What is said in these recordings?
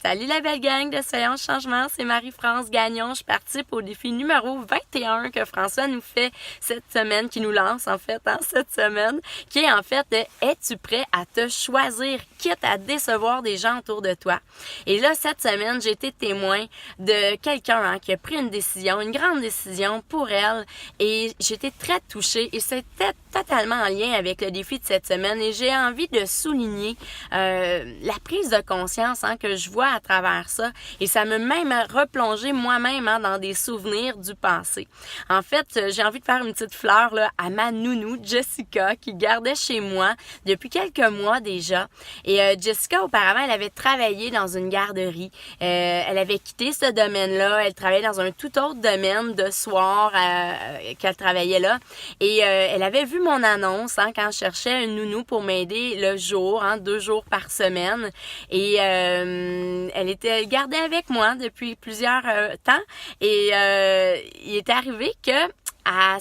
Salut la belle gang de Soyons Changement, c'est Marie-France Gagnon. Je participe au défi numéro 21 que François nous fait cette semaine, qui nous lance en fait cette semaine, qui est en fait es-tu prêt à te choisir, quitte à décevoir des gens autour de toi? Et là, cette semaine, j'ai été témoin de quelqu'un qui a pris une décision, une grande décision pour elle, et j'étais très touchée et c'était totalement en lien avec le défi de cette semaine et j'ai envie de souligner la prise de conscience que je vois à travers ça et ça me même replongé moi-même dans des souvenirs du passé. En fait, j'ai envie de faire une petite fleur là, à ma nounou Jessica qui gardait chez moi depuis quelques mois déjà. Et Jessica, auparavant, elle avait travaillé dans une garderie. Elle avait quitté ce domaine-là. Elle travaillait dans un tout autre domaine de soir qu'elle travaillait là. Et elle avait vu mon annonce quand je cherchais une nounou pour m'aider le jour, 2 jours par semaine. Et elle était gardée avec moi depuis plusieurs temps. Et il est arrivé que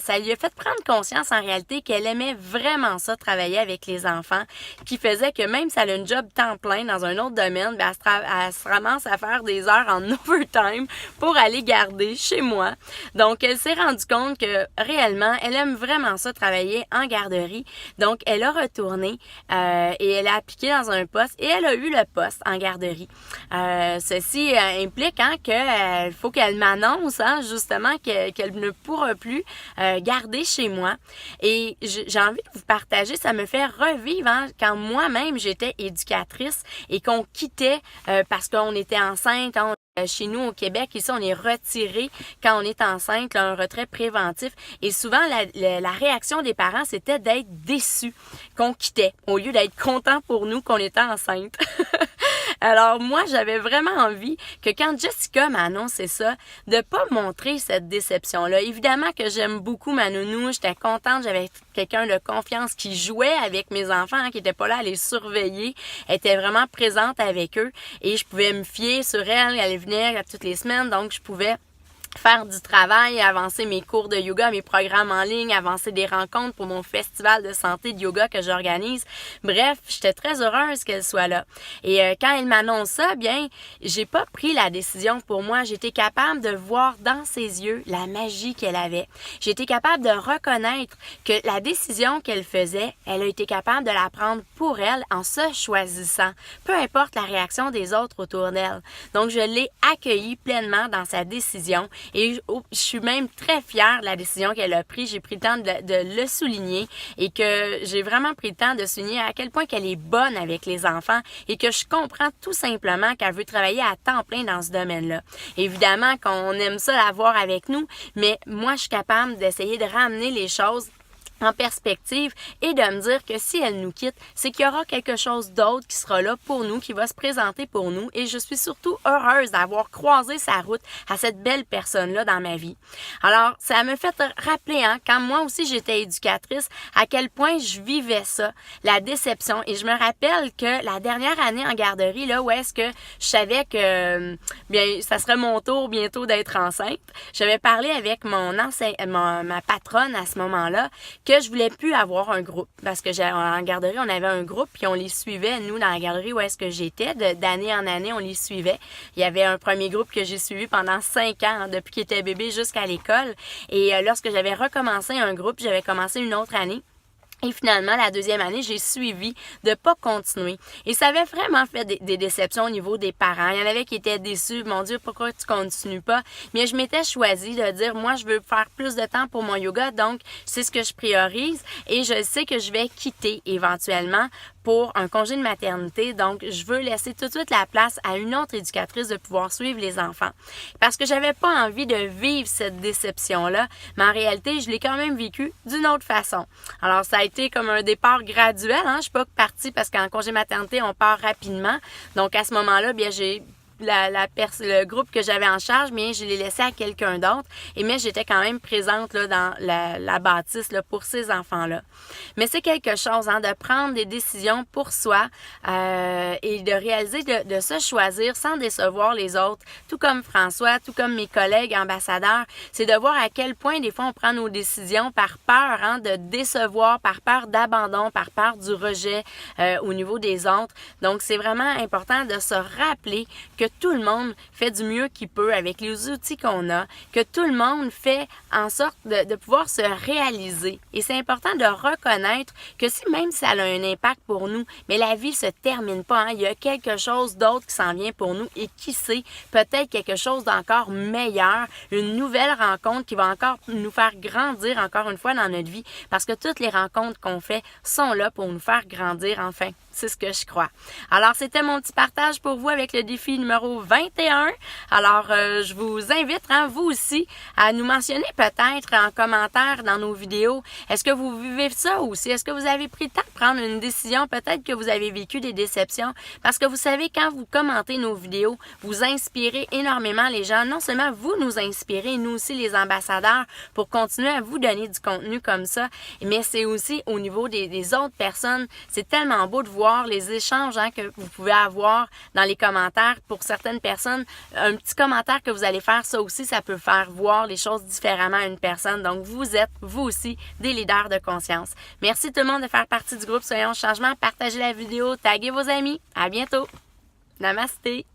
ça lui a fait prendre conscience en réalité qu'elle aimait vraiment ça, travailler avec les enfants, qui faisait que même si elle a une job temps plein dans un autre domaine, elle se ramasse à faire des heures en overtime pour aller garder chez moi. Donc, elle s'est rendue compte que réellement, elle aime vraiment ça, travailler en garderie. Donc, elle a retourné et elle a appliqué dans un poste et elle a eu le poste en garderie. Ceci implique qu'il faut qu'elle m'annonce justement qu'elle ne pourra plus garder chez moi. Et j'ai envie de vous partager, ça me fait revivre quand moi-même j'étais éducatrice et qu'on quittait parce qu'on était enceinte. Chez nous au Québec, ici, on est retiré quand on est enceinte, un retrait préventif. Et souvent, la réaction des parents, c'était d'être déçus qu'on quittait, au lieu d'être content pour nous qu'on était enceinte. Alors moi, j'avais vraiment envie que quand Jessica m'a annoncé ça, de pas montrer cette déception-là. Évidemment que j'aime beaucoup ma nounou, j'étais contente, j'avais quelqu'un de confiance qui jouait avec mes enfants, qui était pas là à les surveiller, elle était vraiment présente avec eux et je pouvais me fier sur elle, elle venait toutes les semaines, donc je pouvais faire du travail, avancer mes cours de yoga, mes programmes en ligne, avancer des rencontres pour mon festival de santé de yoga que j'organise. Bref, j'étais très heureuse qu'elle soit là. Et quand elle m'annonce ça, bien, j'ai pas pris la décision pour moi. J'étais capable de voir dans ses yeux la magie qu'elle avait. J'étais capable de reconnaître que la décision qu'elle faisait, elle a été capable de la prendre pour elle en se choisissant, peu importe la réaction des autres autour d'elle. Donc, je l'ai accueillie pleinement dans sa décision. Et je suis même très fière de la décision qu'elle a prise. J'ai pris le temps de le souligner et que j'ai vraiment pris le temps de souligner à quel point qu'elle est bonne avec les enfants et que je comprends tout simplement qu'elle veut travailler à temps plein dans ce domaine-là. Évidemment qu'on aime ça la voir avec nous, mais moi, je suis capable d'essayer de ramener les choses en perspective et de me dire que si elle nous quitte, c'est qu'il y aura quelque chose d'autre qui sera là pour nous, qui va se présenter pour nous et je suis surtout heureuse d'avoir croisé sa route à cette belle personne-là dans ma vie. Alors, ça me fait rappeler, quand moi aussi j'étais éducatrice, à quel point je vivais ça, la déception et je me rappelle que la dernière année en garderie, là, où est-ce que je savais que, bien, ça serait mon tour bientôt d'être enceinte, j'avais parlé avec ma patronne à ce moment-là, que je voulais plus avoir un groupe parce que en garderie, on avait un groupe puis on les suivait, nous, dans la garderie où est-ce que j'étais, d'année en année, on les suivait. Il y avait un premier groupe que j'ai suivi pendant 5 ans, depuis qu'il était bébé jusqu'à l'école. Et lorsque j'avais recommencé un groupe, j'avais commencé une autre année. Et finalement, la deuxième année, j'ai suivi de pas continuer. Et ça avait vraiment fait des déceptions au niveau des parents. Il y en avait qui étaient déçus. Mon Dieu, pourquoi tu continues pas? Mais je m'étais choisie de dire, moi, je veux faire plus de temps pour mon yoga. Donc, c'est ce que je priorise. Et je sais que je vais quitter éventuellement pour un congé de maternité. Donc, je veux laisser tout de suite la place à une autre éducatrice de pouvoir suivre les enfants. Parce que j'avais pas envie de vivre cette déception-là. Mais en réalité, je l'ai quand même vécu d'une autre façon. Alors, ça a été comme un départ graduel. Je suis pas partie parce qu'en congé maternité, on part rapidement. Donc, à ce moment-là, bien, j'ai le groupe que j'avais en charge, mais je l'ai laissé à quelqu'un d'autre. Mais j'étais quand même présente là, dans la bâtisse là, pour ces enfants-là. Mais c'est quelque chose de prendre des décisions pour soi et de réaliser de se choisir sans décevoir les autres. Tout comme François, tout comme mes collègues ambassadeurs, c'est de voir à quel point des fois on prend nos décisions par peur de décevoir, par peur d'abandon, par peur du rejet au niveau des autres. Donc c'est vraiment important de se rappeler que tout le monde fait du mieux qu'il peut avec les outils qu'on a, que tout le monde fait en sorte de pouvoir se réaliser. Et c'est important de reconnaître que si même ça a un impact pour nous, mais la vie se termine pas, hein. Il y a quelque chose d'autre qui s'en vient pour nous et qui sait, peut-être quelque chose d'encore meilleur, une nouvelle rencontre qui va encore nous faire grandir encore une fois dans notre vie, parce que toutes les rencontres qu'on fait sont là pour nous faire grandir enfin. C'est ce que je crois. Alors, c'était mon petit partage pour vous avec le défi numéro 21. Alors, je vous invite, vous aussi, à nous mentionner peut-être en commentaire dans nos vidéos. Est-ce que vous vivez ça aussi? Est-ce que vous avez pris le temps de prendre une décision? Peut-être que vous avez vécu des déceptions. Parce que vous savez, quand vous commentez nos vidéos, vous inspirez énormément les gens. Non seulement vous nous inspirez, nous aussi les ambassadeurs, pour continuer à vous donner du contenu comme ça, mais c'est aussi au niveau des autres personnes. C'est tellement beau de voir les échanges que vous pouvez avoir dans les commentaires. Pour certaines personnes, un petit commentaire que vous allez faire, ça aussi, ça peut faire voir les choses différemment à une personne. Donc, vous êtes, vous aussi, des leaders de conscience. Merci tout le monde de faire partie du groupe Soyons Changement. Partagez la vidéo, taguez vos amis. À bientôt. Namasté.